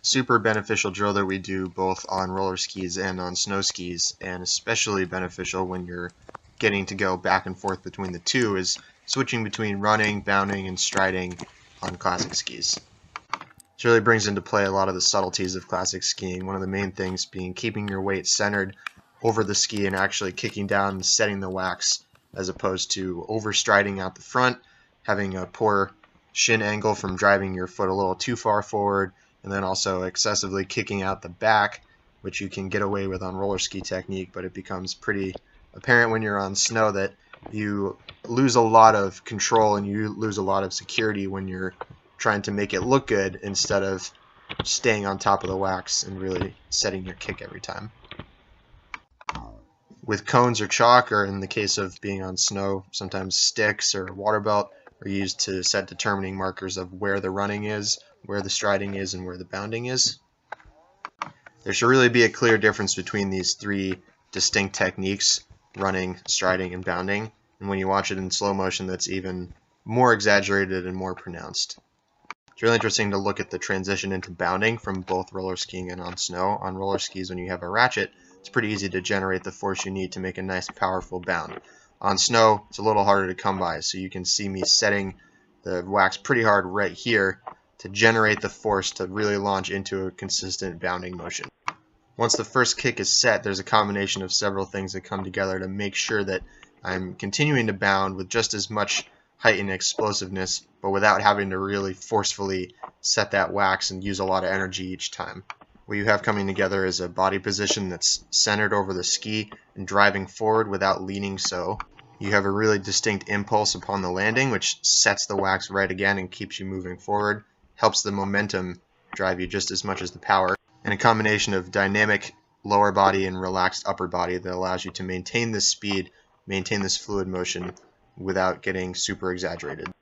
super beneficial drill that we do both on roller skis and on snow skis, and especially beneficial when you're getting to go back and forth between the two, is switching between running, bounding, and striding on classic skis. This really brings into play a lot of the subtleties of classic skiing, one of the main things being keeping your weight centered over the ski and actually kicking down and setting the wax, as opposed to overstriding out the front, having a poor shin angle from driving your foot a little too far forward, and then also excessively kicking out the back, which you can get away with on roller ski technique, but it becomes pretty apparent when you're on snow that you lose a lot of control and you lose a lot of security when you're trying to make it look good instead of staying on top of the wax and really setting your kick every time. With cones or chalk, or in the case of being on snow, sometimes sticks or water belt, are used to set determining markers of where the running is, where the striding is, and where the bounding is. There should really be a clear difference between these three distinct techniques, running, striding, and bounding, and when you watch it in slow motion, that's even more exaggerated and more pronounced. It's really interesting to look at the transition into bounding from both roller skiing and on snow. On roller skis, when you have a ratchet, it's pretty easy to generate the force you need to make a nice, powerful bound. On snow, it's a little harder to come by, so you can see me setting the wax pretty hard right here to generate the force to really launch into a consistent bounding motion. Once the first kick is set, there's a combination of several things that come together to make sure that I'm continuing to bound with just as much height and explosiveness, but without having to really forcefully set that wax and use a lot of energy each time. What you have coming together is a body position that's centered over the ski and driving forward without leaning so. You have a really distinct impulse upon the landing, which sets the wax right again and keeps you moving forward, helps the momentum drive you just as much as the power, and a combination of dynamic lower body and relaxed upper body that allows you to maintain this speed, maintain this fluid motion without getting super exaggerated.